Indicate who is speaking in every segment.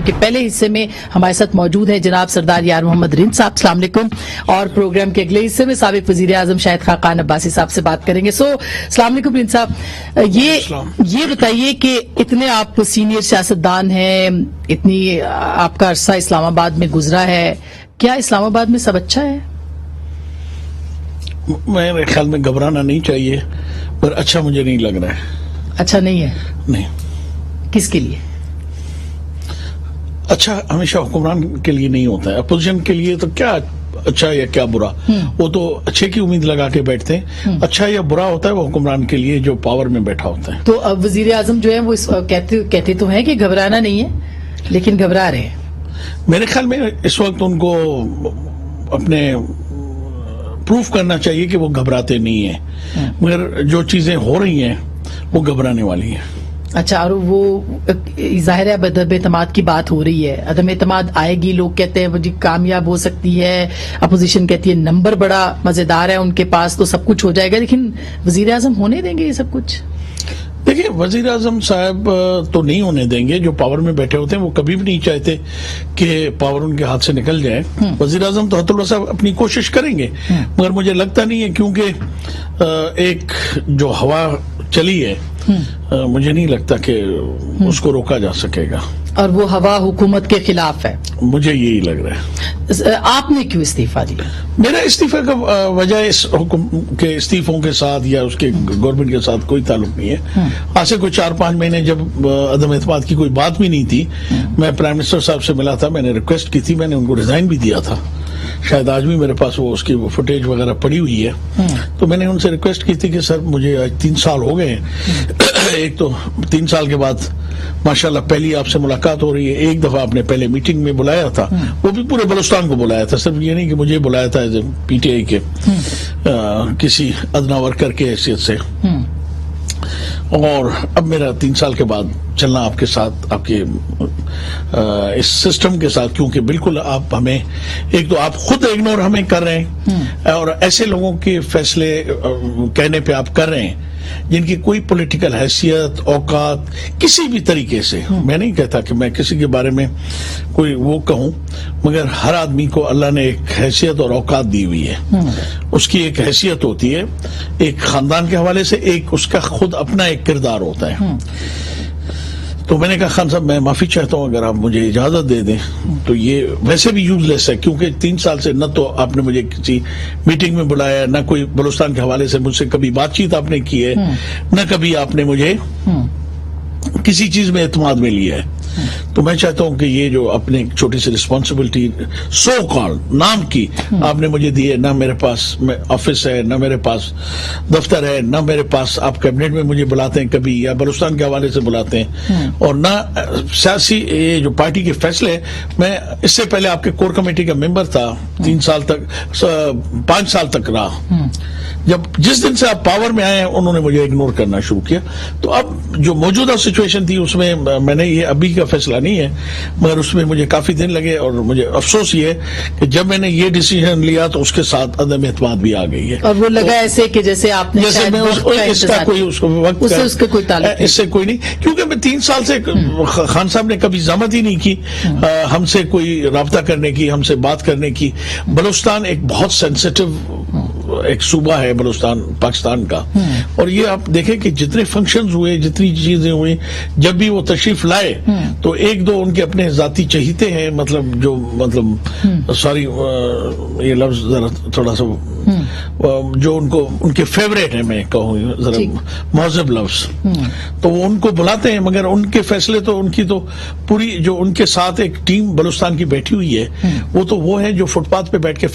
Speaker 1: کے پہلے حصے میں ہمارے ساتھ موجود ہیں جناب سردار یار محمد رند صاحب. السلام علیکم. اور پروگرام کے اگلے حصے میں سابق وزیر اعظم شاہد خاقان عباسی صاحب سے بات کریں گے. السلام علیکم رند صاحب. یہ بتائیے کہ اتنے آپ سینئر سیاستدان ہیں, اتنی آپ کا عرصہ اسلام آباد میں گزرا ہے, کیا اسلام آباد میں سب اچھا ہے؟
Speaker 2: میرے خیال میں گھبرانا نہیں چاہیے, پر اچھا مجھے نہیں لگ رہا ہے.
Speaker 1: اچھا نہیں ہے؟
Speaker 2: نہیں.
Speaker 1: کس کے لیے؟
Speaker 2: اچھا ہمیشہ حکمران کے لیے نہیں ہوتا ہے, اپوزیشن کے لیے تو کیا اچھا یا کیا برا, وہ تو اچھے کی امید لگا کے بیٹھتے ہیں. اچھا یا برا ہوتا ہے وہ حکمران کے لیے جو پاور میں بیٹھا ہوتا ہے.
Speaker 1: تو اب وزیر اعظم جو ہے وہ کہتے تو ہیں کہ گھبرانا نہیں ہے, لیکن گھبرا رہے ہیں.
Speaker 2: میرے خیال میں اس وقت ان کو اپنے پروف کرنا چاہیے کہ وہ گھبراتے نہیں ہیں, مگر جو چیزیں ہو رہی ہیں وہ گھبرانے والی ہیں.
Speaker 1: اچھا, اور وہ ظاہر ہے عدم اعتماد کی بات ہو رہی ہے, عدم اعتماد آئے گی, لوگ کہتے ہیں وہ جی کامیاب ہو سکتی ہے, اپوزیشن کہتی ہے نمبر بڑا مزیدار ہے ان کے پاس تو سب کچھ ہو جائے گا, لیکن وزیر اعظم ہونے دیں گے یہ سب کچھ؟
Speaker 2: دیکھیں, وزیر اعظم صاحب تو نہیں ہونے دیں گے. جو پاور میں بیٹھے ہوتے ہیں وہ کبھی بھی نہیں چاہتے کہ پاور ان کے ہاتھ سے نکل جائے. وزیر اعظم تو اللہ صاحب اپنی کوشش کریں گے, مگر مجھے لگتا نہیں ہے, کیونکہ ایک جو ہوا چلی ہے مجھے نہیں لگتا کہ اس کو روکا جا سکے گا,
Speaker 1: اور وہ ہوا حکومت کے خلاف ہے.
Speaker 2: مجھے یہی لگ رہا ہے.
Speaker 1: آپ نے کیوں استعفیٰ دیا؟
Speaker 2: میرا استعفے کا وجہ اس حکم کے استعفوں کے ساتھ یا اس کے گورنمنٹ کے ساتھ کوئی تعلق نہیں ہے. آج سے کوئی 4-5 مہینے جب عدم اعتماد کی کوئی بات بھی نہیں تھی, میں پرائم منسٹر صاحب سے ملا تھا, میں نے ریکویسٹ کی تھی, میں نے ان کو ریزائن بھی دیا تھا. شاید آج بھی میرے پاس وہ اس کی فوٹیج وغیرہ پڑی ہوئی ہے. تو میں نے ان سے ریکویسٹ کی تھی کہ سر مجھے آج 3 سال ہو گئے ہیں, ایک تو 3 سال کے بعد ماشاءاللہ پہلی آپ سے ملاقات ہو رہی ہے. ایک دفعہ آپ نے پہلے میٹنگ میں بلایا تھا, وہ بھی پورے بلوچستان کو بلایا تھا, صرف یہ نہیں کہ مجھے بلایا تھا as a P T I کے کسی ادنا ورکر کے حیثیت سے. اور اب میرا 3 سال کے بعد چلنا آپ کے ساتھ, آپ کے اس سسٹم کے ساتھ, کیونکہ بالکل آپ ہمیں ایک تو آپ خود اگنور ہمیں کر رہے ہیں, اور ایسے لوگوں کے فیصلے کہنے پہ آپ کر رہے ہیں جن کی کوئی پولیٹیکل حیثیت اوقات کسی بھی طریقے سے. میں نہیں کہتا کہ میں کسی کے بارے میں کوئی وہ کہوں, مگر ہر آدمی کو اللہ نے ایک حیثیت اور اوقات دی ہوئی ہے. اس کی ایک حیثیت ہوتی ہے ایک خاندان کے حوالے سے, ایک اس کا خود اپنا ایک کردار ہوتا ہے. تو میں نے کہا خان صاحب میں معافی چاہتا ہوں, اگر آپ مجھے اجازت دے دیں تو یہ ویسے بھی یوز لیس ہے, کیونکہ 3 سال سے نہ تو آپ نے مجھے کسی میٹنگ میں بلایا, نہ کوئی بلوچستان کے حوالے سے مجھ سے کبھی بات چیت آپ نے کی ہے, نہ کبھی آپ نے مجھے کسی چیز میں اعتماد میں لیا ہے. تو میں چاہتا ہوں کہ یہ جو اپنے چھوٹی سی رسپانسبلٹی سو کال نام کی آپ نے مجھے دی ہے, نہ میرے پاس آفس ہے, نہ میرے پاس دفتر ہے, نہ میرے پاس آپ کیبنٹ میں مجھے بلاتے ہیں کبھی یا بلوچستان کے حوالے سے بلاتے ہیں, اور نہ سیاسی یہ جو پارٹی کے فیصلے. میں اس سے پہلے آپ کے کور کمیٹی کا ممبر تھا 3 سال تک, 5 سال تک رہا. جس دن سے آپ پاور میں آئے ہیں انہوں نے مجھے اگنور کرنا شروع کیا. تو اب جو موجودہ سچویشن تھی اس میں میں نے یہ ابھی کا فیصلہ نہیں ہے, مگر اس میں مجھے کافی دن لگے, اور مجھے افسوس یہ ہے کہ جب میں نے یہ ڈیسیژن لیا تو اس کے ساتھ عدم اعتماد بھی آ گئی ہے.
Speaker 1: اور وہ لگا ایسے کہ جیسے آپ نے
Speaker 2: جیسے میں اس کا کوئی اس کو وقت
Speaker 1: اس کا کوئی تعلق
Speaker 2: اس سے کوئی نہیں, کیونکہ میں 3 سال سے خان صاحب نے کبھی زحمت ہی نہیں کی ہم سے کوئی رابطہ کرنے کی, ہم سے بات کرنے کی. بلوچستان ایک بہت سینسیٹیو ایک صوبہ ہے بلوچستان پاکستان کا, اور یہ آپ دیکھیں کہ جتنے فنکشنز ہوئے, جتنی چیزیں ہوئی, جب بھی وہ تشریف لائے تو 1-2 ان کے اپنے ذاتی چہیتے ہیں, مطلب سوری یہ لفظ ذرا تھوڑا سا جو ان کے فیوریٹ ہیں, میں کہوں ذرا مہذب لفظ, تو وہ ان کو بلاتے ہیں, مگر ان کے فیصلے تو ان کی تو پوری جو ان کے ساتھ ایک ٹیم بلوچستان کی بیٹھی ہوئی ہے وہ ہے جو فٹ پاتھ پہ بیٹھ کے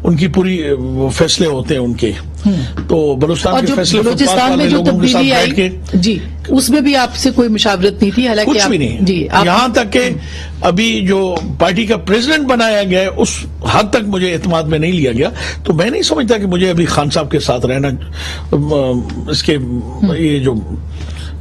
Speaker 2: ان کی پوری فیصلے ہوتے ہیں ان کے. تو بلوچستان کے فیصلے
Speaker 1: بلوچستان میں جو تبدیلی آئی جی اس میں بھی آپ سے کوئی مشاورت نہیں تھی, حالانکہ
Speaker 2: کچھ بھی نہیں
Speaker 1: جی
Speaker 2: یہاں تک کہ ابھی جو پارٹی کا پریزیڈنٹ بنایا گیا ہے اس حد تک مجھے اعتماد میں نہیں لیا گیا. تو میں نہیں سمجھتا کہ مجھے ابھی خان صاحب کے ساتھ رہنا اس کے یہ جو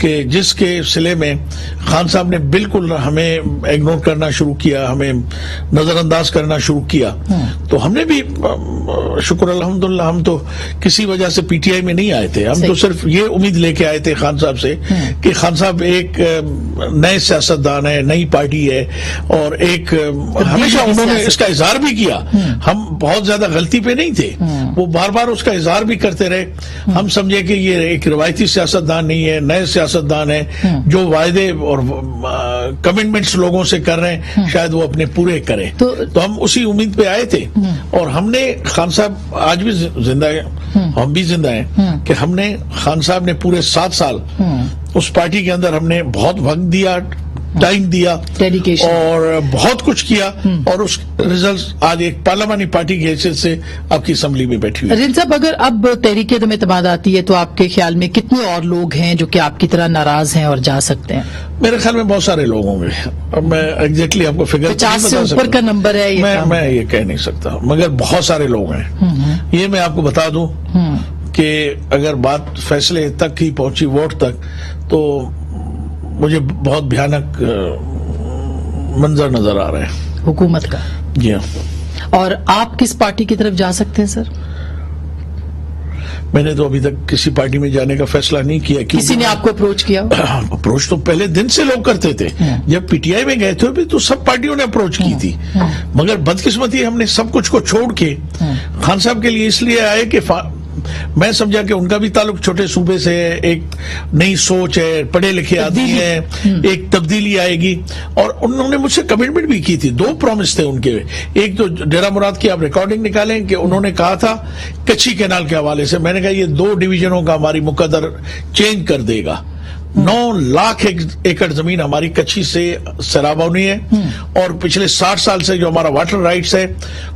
Speaker 2: کہ جس کے سلے میں خان صاحب نے بالکل ہمیں اگنور کرنا شروع کیا, ہمیں نظر انداز کرنا شروع کیا, تو ہم نے بھی شکر الحمدللہ, ہم تو کسی وجہ سے پی ٹی آئی میں نہیں آئے تھے, ہم تو صرف یہ امید لے کے آئے تھے خان صاحب سے کہ خان صاحب ایک نئے سیاستدان ہے, نئی پارٹی ہے, اور ایک ہمیشہ انہوں نے اس کا اظہار بھی کیا, ہم بہت زیادہ غلطی پہ نہیں تھے, وہ بار بار اس کا اظہار بھی کرتے رہے, ہم سمجھے کہ یہ ایک روایتی سیاستدان نہیں ہے, نئے سیاستدان ہے جو وعدے اور کمٹمنٹس لوگوں سے کر رہے ہیں شاید وہ اپنے پورے کریں, تو ہم اسی امید پہ آئے تھے, اور ہم نے خان صاحب آج بھی زندہ ہے, ہم بھی زندہ ہیں کہ ہم نے خان صاحب نے پورے 7 سال اس پارٹی کے اندر ہم نے بہت وقت دیا, ٹائم دیا, اور بہت کچھ کیا, اور اس ریزلٹ آج ایک پارلیمانی پارٹی کی حیثیت سے آپ کی اسمبلی میں بیٹھی ہوئی.
Speaker 1: رنس صاحب, اگر اب تحریک عدم اعتماد آتی ہے تو آپ کے خیال میں کتنے اور لوگ ہیں جو کہ آپ کی طرح ناراض ہیں اور جا سکتے ہیں؟
Speaker 2: میرے خیال میں بہت سارے لوگ ہوں گے, اب میں ایگزیکٹلی آپ کو فگر
Speaker 1: 50 سے اوپر کا نمبر ہے,
Speaker 2: میں یہ کہہ نہیں سکتا, مگر بہت سارے لوگ ہیں. یہ میں آپ کو بتا دوں کہ اگر بات فیصلے تک ہی پہنچی, ووٹ تک, تو مجھے بہت بھیانک منظر نظر آ رہا ہے
Speaker 1: حکومت کا.
Speaker 2: جی ہاں.
Speaker 1: اور آپ کس پارٹی کی طرف جا سکتے ہیں سر؟
Speaker 2: میں نے تو ابھی تک کسی پارٹی میں جانے کا فیصلہ نہیں کیا.
Speaker 1: کسی نے آپ کو اپروچ کیا؟
Speaker 2: اپروچ تو پہلے دن سے لوگ کرتے تھے, جب پی ٹی آئی میں گئے تھے بھی تو سب پارٹیوں نے اپروچ کی تھی, مگر بدقسمتی ہم نے سب کچھ کو چھوڑ کے خان صاحب کے لیے اس لیے آئے کہ میں سمجھا کہ ان کا بھی تعلق چھوٹے صوبے سے ہے, ایک نئی سوچ ہے, پڑھے لکھے آدمی ہیں, ایک تبدیلی آئے گی, اور انہوں نے مجھ سے کمٹمنٹ بھی کی تھی. 2 پرومس تھے ان کے, ایک تو ڈیرہ مراد کی آپ ریکارڈنگ نکالیں کہ انہوں نے کہا تھا کچھی کینال کے حوالے سے, میں نے کہا یہ 2 ڈویژنوں کا ہماری مقدر چینج کر دے گا. 9 لاکھ ایکڑ زمین ہماری کچھی سے سیراب ہونی ہے, اور پچھلے 60 سال سے جو ہمارا واٹر رائٹس ہے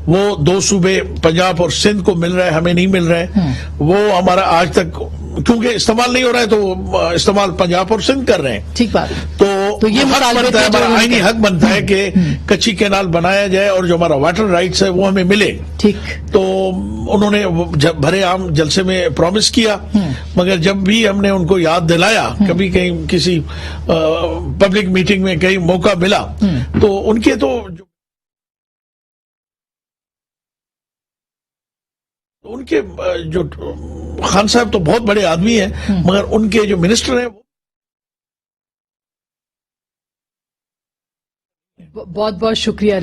Speaker 2: وہ 2 صوبے پنجاب اور سندھ کو مل رہا ہے, ہمیں نہیں مل رہا ہے. وہ ہمارا آج تک کیونکہ استعمال نہیں ہو رہا ہے تو استعمال پنجاب اور سندھ کر رہے ہیں.
Speaker 1: ٹھیک بات.
Speaker 2: تو یہ حق بنتا ہے, ہمارا آئینی حق بنتا ہے کہ کچھی کینال بنایا جائے اور جو ہمارا واٹر رائٹس ہے وہ ہمیں ملے.
Speaker 1: ٹھیک. تو
Speaker 2: انہوں نے بھرے عام جلسے میں پرومس کیا, مگر جب بھی ہم نے ان کو یاد دلایا, کبھی کہیں کسی پبلک میٹنگ میں کہیں موقع ملا, تو ان کے تو ان کے جو خان صاحب تو بہت بڑے آدمی ہیں, مگر ان کے جو منسٹر ہیں
Speaker 1: بہت بہت شکریہ.